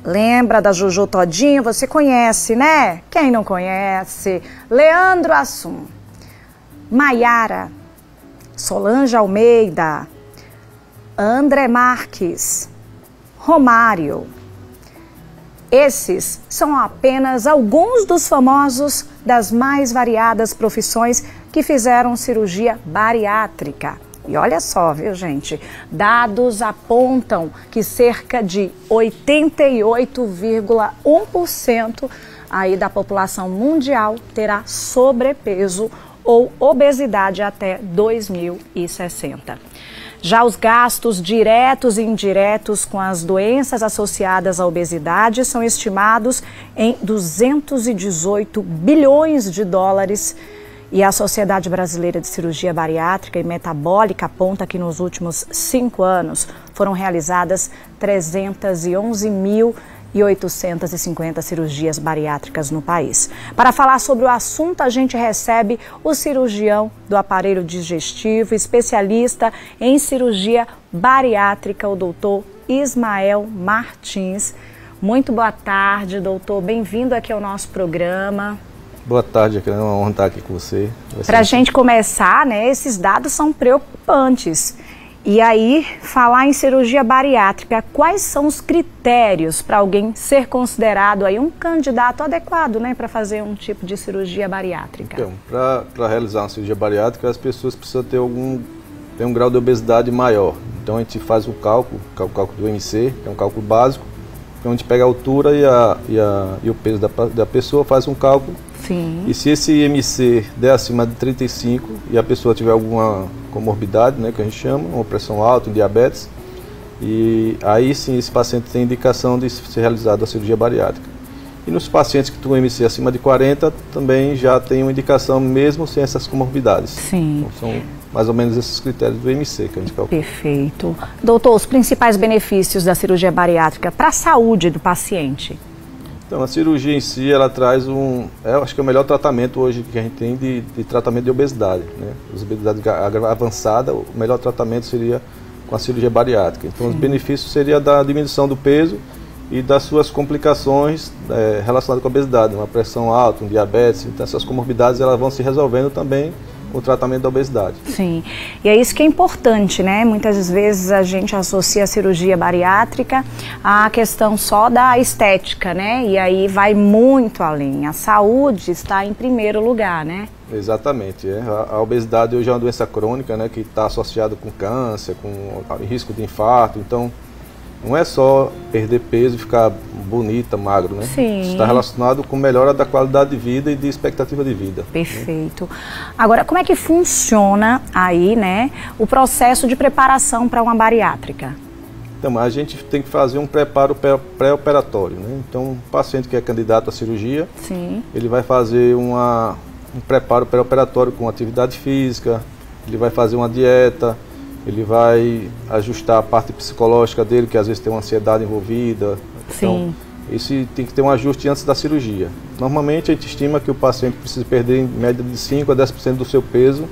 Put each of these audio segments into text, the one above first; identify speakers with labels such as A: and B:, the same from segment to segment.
A: Lembra da Juju Todinho? Você conhece, né? Quem não conhece? Leandro Hassum, Maiara, Solange Almeida, André Marques, Romário. Esses são apenas alguns dos famosos das mais variadas profissões que fizeram cirurgia bariátrica. E olha só, viu, gente? Dados apontam que cerca de 88,1% aí da população mundial terá sobrepeso ou obesidade até 2060. Já os gastos diretos e indiretos com as doenças associadas à obesidade são estimados em 218 bilhões de dólares. E a Sociedade Brasileira de Cirurgia Bariátrica e Metabólica aponta que nos últimos 5 anos foram realizadas 311.850 cirurgias bariátricas no país. Para falar sobre o assunto, a gente recebe o cirurgião do aparelho digestivo, especialista em cirurgia bariátrica, o doutor Ismael Martins. Muito boa tarde, doutor. Bem-vindo aqui ao nosso programa.
B: Boa tarde, é uma honra estar aqui com você.
A: Para a gente começar, né, esses dados são preocupantes. E aí, falar em cirurgia bariátrica, quais são os critérios para alguém ser considerado aí um candidato adequado, né, para fazer um tipo de cirurgia bariátrica?
B: Então, para realizar uma cirurgia bariátrica, as pessoas precisam ter um grau de obesidade maior. Então, a gente faz o cálculo do MC, que é um cálculo básico, que é onde pega a altura e o peso da pessoa, faz um cálculo.
A: Sim.
B: E se esse MC der acima de 35 e a pessoa tiver alguma comorbidade, né, que a gente chama, uma pressão alta, um diabetes, e aí sim esse paciente tem indicação de ser realizada a cirurgia bariátrica. E nos pacientes que têm um MC acima de 40 também já tem uma indicação mesmo sem essas comorbidades.
A: Sim.
B: Então, são mais ou menos esses critérios do MC que a gente calcula.
A: Perfeito. Doutor, os principais benefícios da cirurgia bariátrica para a saúde do paciente?
B: Então, a cirurgia em si, ela traz acho que é o melhor tratamento hoje que a gente tem de tratamento de obesidade, né? Obesidade avançada, o melhor tratamento seria com a cirurgia bariátrica. Então, os benefícios seriam da diminuição do peso e das suas complicações relacionadas com a obesidade, uma pressão alta, um diabetes. Então, essas comorbidades elas vão se resolvendo também com o tratamento da obesidade.
A: Sim, e é isso que é importante, né? Muitas vezes a gente associa a cirurgia bariátrica à questão só da estética, né? E aí vai muito além. A saúde está em primeiro lugar, né?
B: Exatamente. A obesidade hoje é uma doença crônica, né? Que está associada com câncer, com risco de infarto. Então, não é só perder peso e ficar bonita, magro, né?
A: Sim.
B: Está relacionado com melhora da qualidade de vida e de expectativa de vida.
A: Perfeito. Agora, como é que funciona aí, né, o processo de preparação para uma bariátrica?
B: Então, a gente tem que fazer um preparo pré-operatório, né? Então, o paciente que é candidato à cirurgia,
A: Sim.
B: ele vai fazer um preparo pré-operatório com atividade física, ele vai fazer uma dieta, ele vai ajustar a parte psicológica dele, que às vezes tem uma ansiedade envolvida.
A: Sim.
B: Então, isso tem que ter um ajuste antes da cirurgia. Normalmente a gente estima que o paciente precisa perder em média de 5 a 10% do seu peso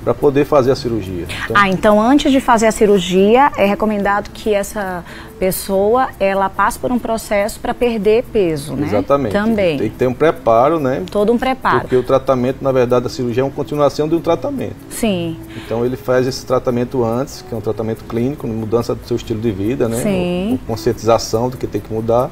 B: para poder fazer a cirurgia.
A: Então antes de fazer a cirurgia, é recomendado que essa pessoa, ela passe por um processo para perder peso, né?
B: Exatamente.
A: Também.
B: Tem que ter um preparo, né?
A: Todo um preparo.
B: Porque o tratamento, na verdade, da cirurgia é uma continuação de um tratamento.
A: Sim.
B: Então ele faz esse tratamento antes, que é um tratamento clínico, mudança do seu estilo de vida, né?
A: Sim.
B: Conscientização do que tem que mudar.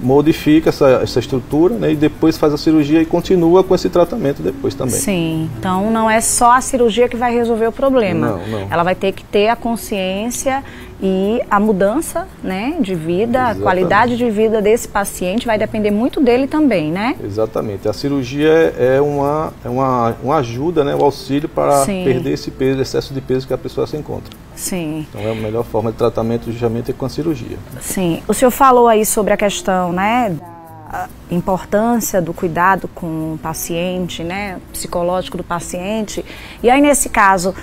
B: Modifica essa estrutura, né, e depois faz a cirurgia e continua com esse tratamento depois também.
A: Sim, então não é só a cirurgia que vai resolver o problema.
B: Não.
A: Ela vai ter que ter a consciência e a mudança, né, de vida,
B: Exatamente.
A: A qualidade de vida desse paciente vai depender muito dele também, né?
B: Exatamente. A cirurgia é uma ajuda, né, um auxílio para perder esse peso, excesso de peso que a pessoa se encontra.
A: Sim.
B: Então é a melhor forma de tratamento justamente com a cirurgia.
A: Sim. O senhor falou aí sobre a questão, né, da importância do cuidado com o paciente, né, psicológico do paciente. E aí nesse caso,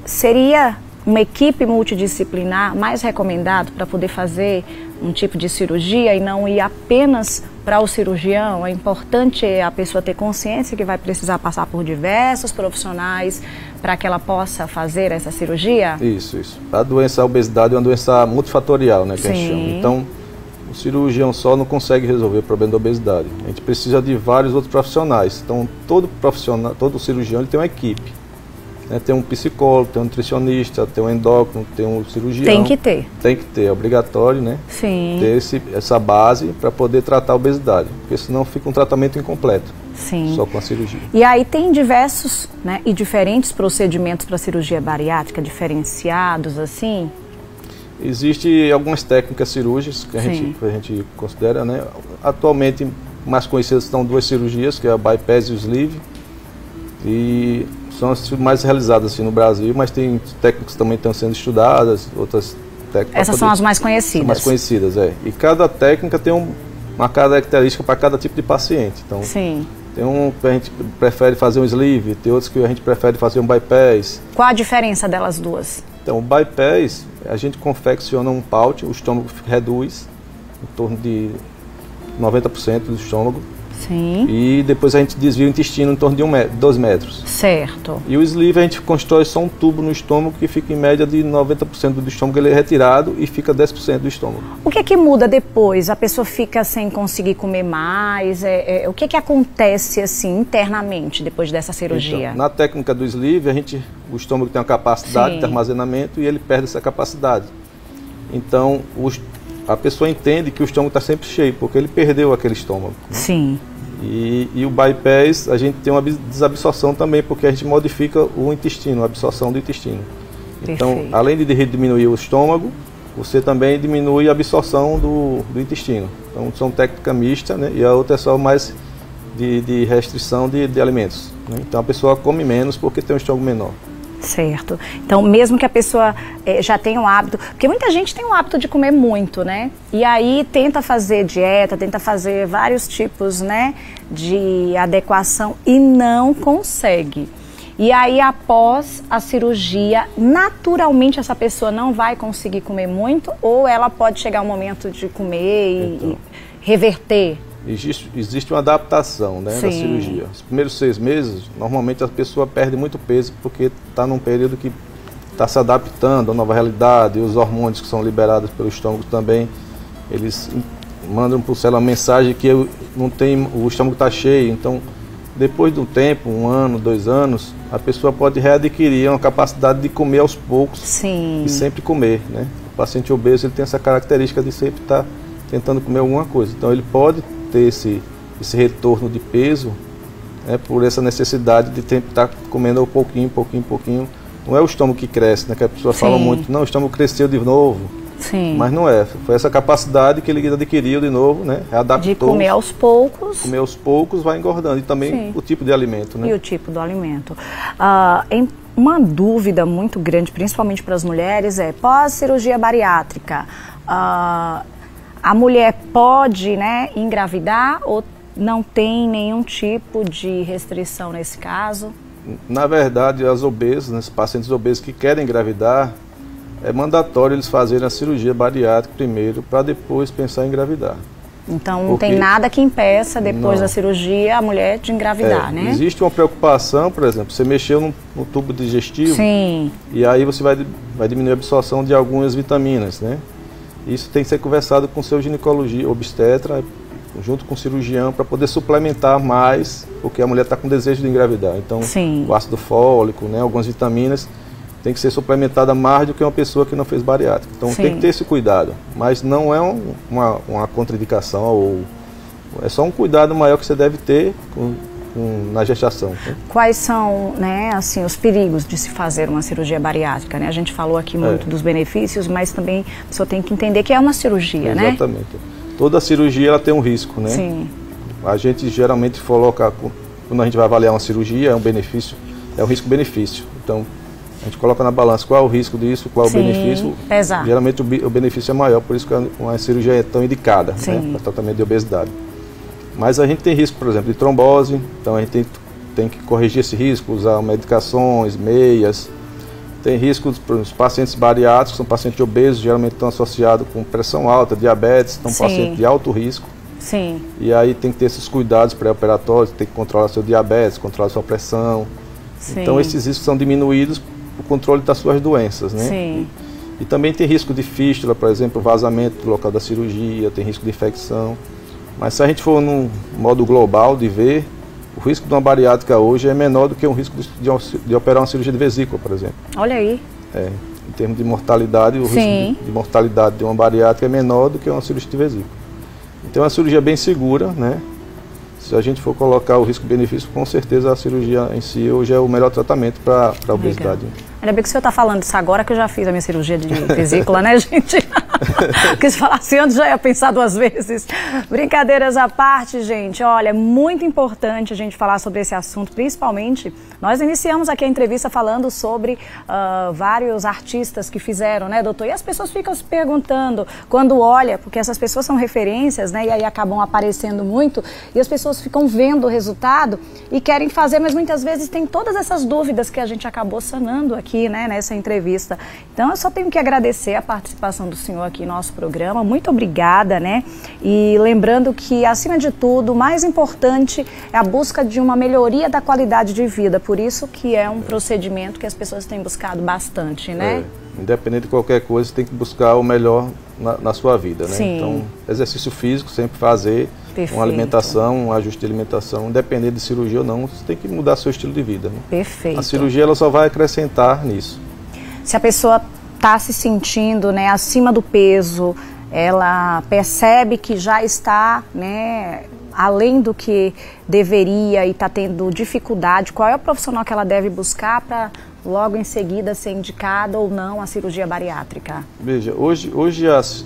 A: seria uma equipe multidisciplinar mais recomendado para poder fazer um tipo de cirurgia e não ir apenas para o cirurgião, é importante a pessoa ter consciência que vai precisar passar por diversos profissionais para que ela possa fazer essa cirurgia?
B: Isso. A doença, a obesidade é uma doença multifatorial, né, que a gente chama.
A: Sim.
B: Então, o cirurgião só não consegue resolver o problema da obesidade. A gente precisa de vários outros profissionais. Então, todo profissional, todo cirurgião, ele tem uma equipe. Né? Tem um psicólogo, tem um nutricionista, tem um endócrino, tem um cirurgião.
A: Tem que ter.
B: Tem que ter, é obrigatório, né?
A: Sim.
B: Ter essa base para poder tratar a obesidade, porque senão fica um tratamento incompleto.
A: Sim.
B: Só com a cirurgia.
A: E aí tem diversos, né, e diferentes procedimentos para cirurgia bariátrica, diferenciados, assim?
B: Existem algumas técnicas cirúrgicas que a gente considera, né? Atualmente, mais conhecidas são duas cirurgias, que é a bypass e o sleeve. E são as mais realizadas assim, no Brasil, mas tem técnicas que também estão sendo estudadas, outras técnicas...
A: Essas são as mais conhecidas?
B: São mais conhecidas, é. E cada técnica tem uma característica para cada tipo de paciente. Então,
A: sim.
B: Tem um que a gente prefere fazer um sleeve, tem outros que a gente prefere fazer um bypass.
A: Qual a diferença delas duas?
B: Então, o bypass, a gente confecciona um pouch, o estômago reduz em torno de 90% do estômago.
A: Sim.
B: E depois a gente desvia o intestino em torno de 2 metros.
A: Certo.
B: E o sleeve a gente constrói só um tubo no estômago que fica em média de 90% do estômago, ele é retirado e fica 10% do estômago.
A: O que é que muda depois? A pessoa fica sem conseguir comer mais? O que é que acontece assim internamente depois dessa cirurgia?
B: Então, na técnica do sleeve, o estômago tem uma capacidade de armazenamento e ele perde essa capacidade. Então, a pessoa entende que o estômago está sempre cheio, porque ele perdeu aquele estômago. Né?
A: Sim.
B: E o bypass, a gente tem uma desabsorção também, porque a gente modifica o intestino, a absorção do intestino. Então,
A: perfeito.
B: além de diminuir o estômago, você também diminui a absorção do intestino. Então, são técnicas mistas, né? E a outra é só mais de restrição de alimentos. Né? Então, a pessoa come menos porque tem um estômago menor.
A: Certo. Então, mesmo que a pessoa já tenha um hábito, porque muita gente tem um hábito de comer muito, né? E aí tenta fazer dieta, tenta fazer vários tipos, né, de adequação e não consegue. E aí, após a cirurgia, naturalmente essa pessoa não vai conseguir comer muito ou ela pode chegar um momento de comer e reverter?
B: Existe uma adaptação, né, da cirurgia. Os primeiros 6 meses, normalmente a pessoa perde muito peso porque está num período que está se adaptando à nova realidade, e os hormônios que são liberados pelo estômago também, eles mandam para o cérebro uma mensagem que o estômago está cheio. Então, depois de um tempo, 1 ano, 2 anos, a pessoa pode readquirir uma capacidade de comer aos poucos.
A: Sim.
B: E sempre comer, né? O paciente obeso, ele tem essa característica de sempre estar tentando comer alguma coisa. Então, ele pode ter esse retorno de peso, né, por essa necessidade de estar comendo pouquinho. Não é o estômago que cresce, né, que a pessoa fala muito, não, o estômago cresceu de novo.
A: Sim.
B: Mas não é, foi essa capacidade que ele adquiriu de novo, né, adaptou.
A: De comer aos poucos.
B: Comer aos poucos vai engordando, e também o tipo de alimento, né.
A: E o tipo do alimento. Uma dúvida muito grande, principalmente para as mulheres, é pós-cirurgia bariátrica, a mulher pode, né, engravidar ou não tem nenhum tipo de restrição nesse caso?
B: Na verdade, as obesas, né, os pacientes obesos que querem engravidar, é mandatório eles fazerem a cirurgia bariátrica primeiro para depois pensar em engravidar.
A: Então não tem nada que impeça depois da cirurgia a mulher de engravidar, né?
B: Existe uma preocupação, por exemplo, você mexeu no tubo digestivo.
A: Sim.
B: E aí você vai diminuir a absorção de algumas vitaminas, né? Isso tem que ser conversado com o seu ginecologista, obstetra, junto com o cirurgião, para poder suplementar mais, porque a mulher está com desejo de engravidar. Então, o ácido fólico, né, algumas vitaminas, tem que ser suplementada mais do que uma pessoa que não fez bariátrica. Então, tem que ter esse cuidado. Mas não é uma contraindicação, é só um cuidado maior que você deve ter na gestação. Né?
A: Quais são, né, assim, os perigos de se fazer uma cirurgia bariátrica? Né? A gente falou aqui muito dos benefícios, mas também a pessoa tem que entender que é uma cirurgia, né?
B: Exatamente. Toda cirurgia ela tem um risco, né?
A: Sim.
B: A gente geralmente coloca, quando a gente vai avaliar uma cirurgia, é um risco-benefício. Então, a gente coloca na balança qual é o risco disso, qual é o benefício.
A: Pesar.
B: Geralmente o benefício é maior, por isso que uma cirurgia é tão indicada, né, para tratamento de obesidade. Mas a gente tem risco, por exemplo, de trombose, então a gente tem que corrigir esse risco, usar medicações, meias. Tem riscos para os pacientes bariátricos, são pacientes obesos, geralmente estão associados com pressão alta, diabetes, então pacientes de alto risco.
A: Sim.
B: E aí tem que ter esses cuidados pré-operatórios, tem que controlar seu diabetes, controlar sua pressão. Sim. Então esses riscos são diminuídos o controle das suas doenças, né?
A: Sim.
B: E também tem risco de fístula, por exemplo, vazamento do local da cirurgia, tem risco de infecção. Mas se a gente for num modo global de ver, o risco de uma bariátrica hoje é menor do que o risco de operar uma cirurgia de vesícula, por exemplo.
A: Olha aí.
B: Em termos de mortalidade, o risco de mortalidade de uma bariátrica é menor do que uma cirurgia de vesícula. Então é uma cirurgia bem segura, né? Se a gente for colocar o risco-benefício, com certeza a cirurgia em si hoje é o melhor tratamento para a obesidade.
A: Ainda bem que o senhor está falando isso agora, que eu já fiz a minha cirurgia de vesícula, né, gente? Porque se falasse antes, já ia pensar 2 vezes. Brincadeiras à parte, gente. Olha, é muito importante a gente falar sobre esse assunto, principalmente. Nós iniciamos aqui a entrevista falando sobre vários artistas que fizeram, né, doutor? E as pessoas ficam se perguntando, quando olha, porque essas pessoas são referências, né, e aí acabam aparecendo muito, e as pessoas ficam vendo o resultado e querem fazer, mas muitas vezes tem todas essas dúvidas que a gente acabou sanando aqui, né, nessa entrevista. Então, eu só tenho que agradecer a participação do senhor aqui no nosso programa. Muito obrigada, né? E lembrando que, acima de tudo, o mais importante é a busca de uma melhoria da qualidade de vida. Por isso que é um procedimento que as pessoas têm buscado bastante, né?
B: Independente de qualquer coisa, você tem que buscar o melhor na sua vida, né?
A: Sim.
B: Então, exercício físico, sempre fazer.
A: Perfeito.
B: Uma alimentação, um ajuste de alimentação, independente de cirurgia ou não, você tem que mudar seu estilo de vida, né?
A: Perfeito.
B: A cirurgia ela só vai acrescentar nisso.
A: Se a pessoa está se sentindo, né, acima do peso, ela percebe que já está, né, além do que deveria e está tendo dificuldade, qual é o profissional que ela deve buscar para logo em seguida ser indicada ou não a cirurgia bariátrica? Veja,
B: hoje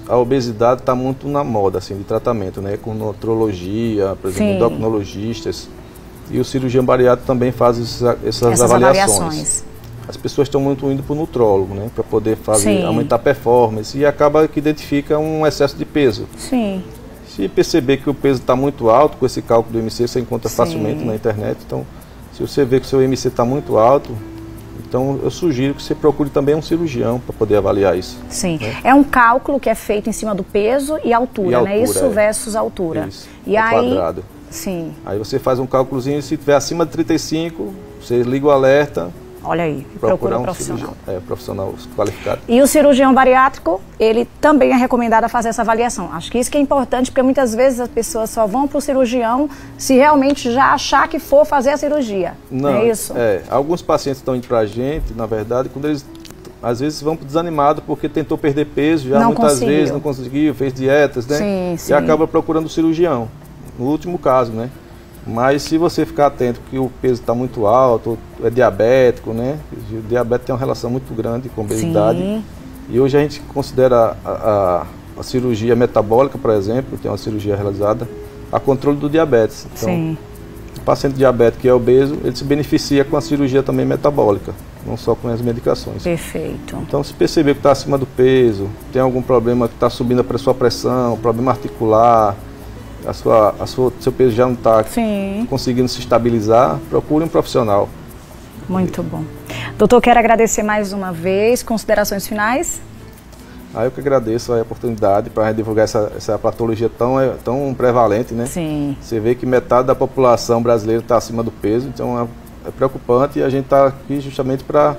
B: a obesidade está muito na moda, assim, de tratamento, né, com nutrologia, por exemplo, endocrinologistas, e o cirurgião bariátrico também faz essas avaliações. As pessoas estão muito indo para o nutrólogo, né, para poder fazer, aumentar a performance, e acaba que identifica um excesso de peso.
A: Sim.
B: Se perceber que o peso está muito alto, com esse cálculo do IMC você encontra facilmente na internet, então se você vê que o seu IMC está muito alto, então eu sugiro que você procure também um cirurgião para poder avaliar isso.
A: Sim,
B: né?
A: É um cálculo que é feito em cima do peso e altura, né? Isso versus altura.
B: Isso,
A: e aí,
B: quadrado.
A: Sim.
B: Aí você faz um cálculozinho, se tiver acima de 35, você liga o alerta.
A: Olha aí, procura um profissional.
B: Profissional qualificado.
A: E o cirurgião bariátrico, ele também é recomendado a fazer essa avaliação. Acho que isso que é importante, porque muitas vezes as pessoas só vão para o cirurgião se realmente já achar que for fazer a cirurgia.
B: Não,
A: é isso?
B: Alguns pacientes estão indo para a gente, na verdade, quando eles às vezes vão desanimados porque tentou perder peso, já muitas vezes não conseguiu, fez dietas, né?
A: Sim.
B: E acaba procurando o cirurgião, no último caso, né? Mas se você ficar atento que o peso está muito alto, é diabético, né? O diabetes tem uma relação muito grande com a obesidade.
A: Sim.
B: E hoje a gente considera a cirurgia metabólica, por exemplo, que é uma cirurgia realizada a controle do diabetes. Então, o paciente diabético que é obeso, ele se beneficia com a cirurgia também metabólica, não só com as medicações.
A: Perfeito.
B: Então, se perceber que está acima do peso, tem algum problema que está subindo a sua pressão, problema articular, seu peso já não está conseguindo se estabilizar, procure um profissional.
A: Muito bom. Doutor, quero agradecer mais uma vez. Considerações finais?
B: Eu que agradeço a oportunidade para divulgar essa patologia tão prevalente, né?
A: Sim.
B: Você vê que metade da população brasileira está acima do peso, então é preocupante, e a gente está aqui justamente para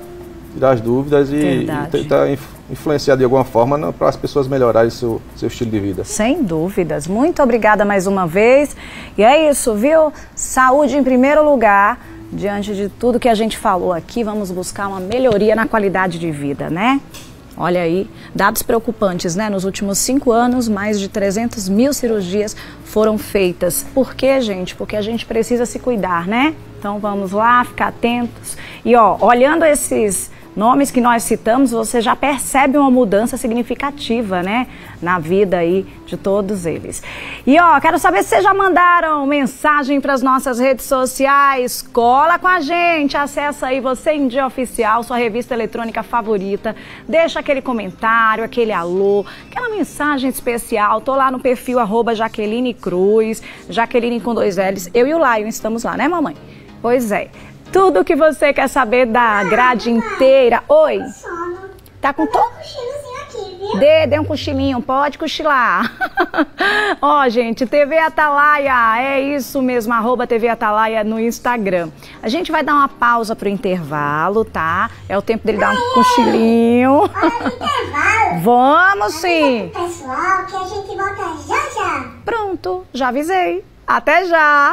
B: tirar as dúvidas e tentar influenciar de alguma forma para as pessoas melhorarem seu estilo de vida.
A: Sem dúvidas. Muito obrigada mais uma vez. E é isso, viu? Saúde em primeiro lugar. Diante de tudo que a gente falou aqui, vamos buscar uma melhoria na qualidade de vida, né? Olha aí, dados preocupantes, né? Nos últimos 5 anos, mais de 300 mil cirurgias foram feitas. Por quê, gente? Porque a gente precisa se cuidar, né? Então vamos lá, ficar atentos. E olhando esses nomes que nós citamos, você já percebe uma mudança significativa, né, na vida aí de todos eles. E quero saber se vocês já mandaram mensagem para as nossas redes sociais. Cola com a gente, acessa aí Você em Dia Oficial, sua revista eletrônica favorita. Deixa aquele comentário, aquele alô, aquela mensagem especial. Tô lá no perfil @Jaqueline Cruz, Jaqueline com 2 L's. Eu e o Lion estamos lá, né, mamãe? Pois é. Tudo que você quer saber da grade inteira. Oi?
C: Sono.
A: Tá com
C: cochilozinho aqui, viu?
A: Dê um cochilinho, pode cochilar. Ó, gente, TV Atalaia, é isso mesmo, @TV Atalaia no Instagram. A gente vai dar uma pausa pro intervalo, tá? É o tempo dele dar um cochilinho. Vamos sim.
C: Pessoal, que a gente volta já já.
A: Pronto, já avisei. Até já.